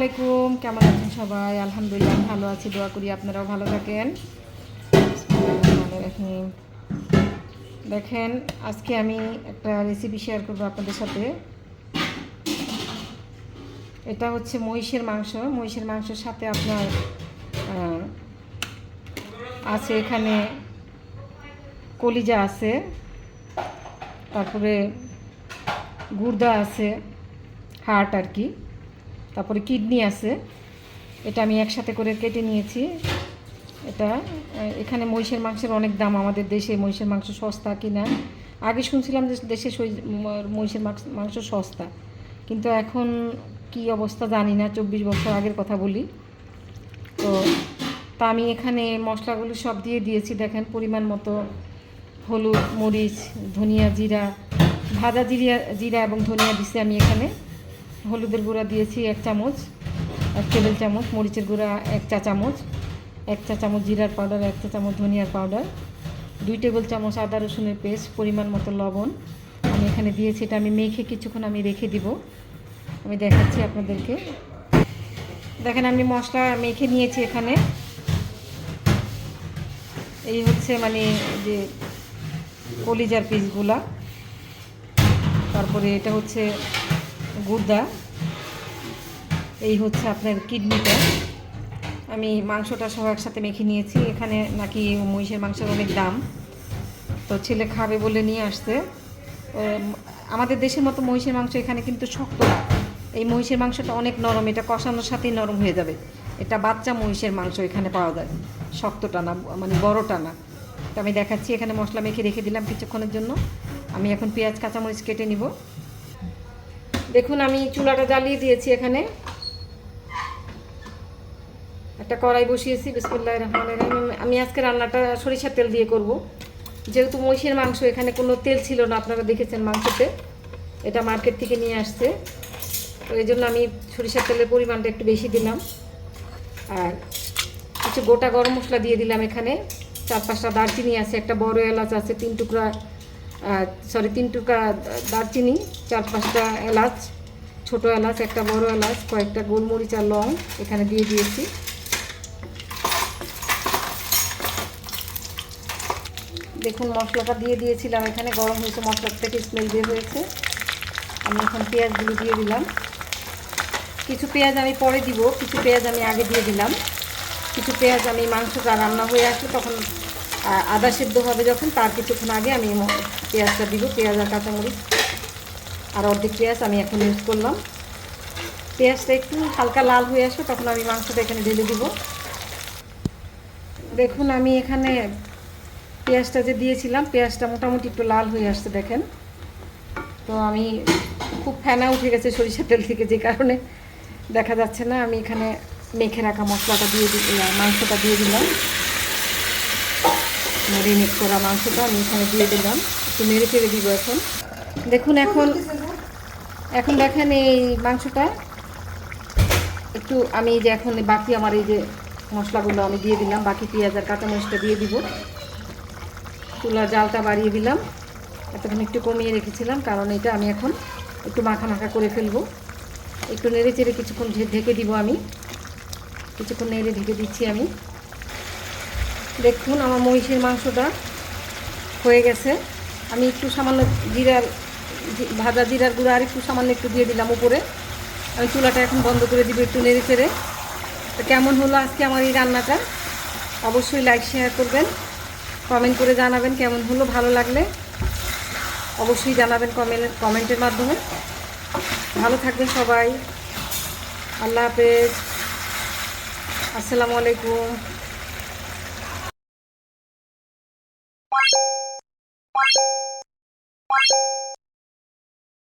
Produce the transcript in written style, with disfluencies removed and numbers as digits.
আলাইকুম, কেমন আছেন সবাই? আলহামদুলিল্লাহ ভালো আছি, দোয়া করি আপনারাও ভালো থাকেন। দেখেন, আজকে আমি একটা রেসিপি শেয়ার করবো আপনাদের সাথে। এটা হচ্ছে মহিষের মাংস। মহিষের মাংসের সাথে আপনার আছে এখানে কলিজা আছে, তারপরে গুর্দা আছে, হার্ট আর কি, তারপরে কিডনি আছে। এটা আমি একসাথে করে কেটে নিয়েছি। এটা এখানে মহিষের মাংসের অনেক দাম, আমাদের দেশে মহিষের মাংস সস্তা কিনা। আগে শুনছিলাম যে দেশে মহিষের মাংস সস্তা, কিন্তু এখন কি অবস্থা জানি না, 24 বছর আগের কথা বলি। তো আমি এখানে মশলাগুলো সব দিয়ে দিয়েছি। দেখেন, পরিমাণ মতো হলুদ, মরিচ, ধনিয়া, জিরা, ভাজা জিরা এবং ধনিয়া দিছি আমি এখানে। হলুদের গুঁড়া দিয়েছি 1 চামচ, 1 টেবিল চামচ, মরিচের গুঁড়া 1 চা চামচ, 1 চা চামচ জিরার পাউডার, 1 চা চামচ ধনিয়ার পাউডার, 2 টেবিল চামচ আদা রসুনের পেস্ট, পরিমাণ মতো লবণ আমি এখানে দিয়েছি। এটা আমি মেখে কিছুক্ষণ আমি রেখে দিব। আমি দেখাচ্ছি আপনাদেরকে। দেখেন, আমি মশলা মেখে নিয়েছি এখানে। এই হচ্ছে মানে যে কলিজার পিসগুলা, তারপরে এটা হচ্ছে গুর্দা, এই হচ্ছে আপনার কিডনিটা। আমি মাংসটা সহ একসাথে মেখে নিয়েছি। এখানে নাকি মহিষের মাংসের অনেক দাম, তো ছেলে খাবে বলে নিয়ে আসছে। আমাদের দেশের মতো মহিষের মাংস এখানে কিন্তু শক্ত না। এই মহিষের মাংসটা অনেক নরম, এটা কষানোর সাথেই নরম হয়ে যাবে। এটা বাচ্চা মহিষের মাংস এখানে পাওয়া যায়, শক্তটা না, মানে বড়টা না। তো আমি দেখাচ্ছি। এখানে মশলা মেখে রেখে দিলাম কিছুক্ষণের জন্য। আমি এখন পেঁয়াজ কাঁচামরিচ কেটে নিব। দেখুন, আমি চুলাটা জ্বালিয়ে দিয়েছি। এখানে একটা কড়াই বসিয়েছি। বিসমিল্লাহির রহমানির রহিম। আমি আজকে রান্নাটা সরিষার তেল দিয়ে করব, যেহেতু মহিষের মাংস এখানে কোনো তেল ছিল না। আপনারা দেখেছেন মাংসতে, এটা মার্কেট থেকে নিয়ে আসছে। তো এই জন্য আমি সরিষার তেলের পরিমাণটা একটু বেশি দিলাম। আর কিছু গোটা গরম মশলা দিয়ে দিলাম এখানে। 4-5টা দারচিনি আছে, একটা বড় এলাচ আছে, 3 টুকরা দারচিনি, 4-5টা এলাচ, ছোটো এলাচ, একটা বড় এলাচ, কয়েকটা গোলমরিচ আর লং এখানে দিয়ে দিয়েছি। দেখুন, মশলাটা দিয়ে দিয়েছিলাম এখানে, গরম হয়েছে, মশলার থেকে স্মেল বের হয়েছে। আমি এখন পেঁয়াজগুলো দিয়ে দিলাম। কিছু পেঁয়াজ আমি পরে দিব, কিছু পেঁয়াজ আমি আগে দিয়ে দিলাম। কিছু পেঁয়াজ আমি মাংসটা রান্না হয়ে আসলে তখন আদা সেদ্ধ হবে যখন, তার কিছুক্ষণ আগে আমি পেঁয়াজটা দিব। পেঁয়াজ আর কাঁচামরিচ আর অর্ধেক পেঁয়াজ আমি এখন ইউজ করলাম। পেঁয়াজটা একটু হালকা লাল হয়ে আসবে তখন আমি মাংসটা এখানে ঢেলে দিব। দেখুন, আমি এখানে পেঁয়াজটা যে দিয়েছিলাম, পেঁয়াজটা মোটামুটি একটু লাল হয়ে আসছে দেখেন। তো আমি খুব ফেনা উঠে গেছে সরিষার তেল থেকে, যে কারণে দেখা যাচ্ছে না। আমি এখানে মেখে রাখা মশলাটা দিয়ে মাংসটা দিয়ে দিলাম। ম্যারিনেট করা মাংসটা আমি এখানে দিয়ে দিলাম, একটু নেড়ে চেড়ে দিব এখন। দেখুন, এখন দেখেন এই মাংসটা একটু আমি যে এখন বাকি আমার এই যে মশলাগুলো আমি দিয়ে দিলাম, বাকি পেঁয়াজ আর কাঁচামরিচটা দিয়ে দিব। চুলার জালটা বাড়িয়ে দিলাম, এতক্ষণ একটু কমিয়ে রেখেছিলাম কারণ এটা আমি এখন একটু মাখা মাখা করে ফেলবো। একটু নেড়ে চেড়ে কিছুক্ষণ ঢেকে দিব। আমি কিছুক্ষণ নেড়ে ঢেকে দিচ্ছি আমি। দেখুন, আমার মহিষের মাংসটা হয়ে গেছে। আমি একটু সামান্য ভাজা জিরার গুঁড়া আর একটু সামান্য একটু দিয়ে দিলাম উপরে। আমি চুলাটা এখন বন্ধ করে দিব, একটু নেড়ে চেড়ে। তো কেমন হলো আজকে আমার এই রান্নাটা? অবশ্যই লাইক শেয়ার করবেন, কমেন্ট করে জানাবেন কেমন হলো। ভালো লাগলে অবশ্যই জানাবেন কমেন্টের মাধ্যমে। ভালো থাকবেন সবাই। আল্লাহ হাফেজ, আসসালামু আলাইকুম।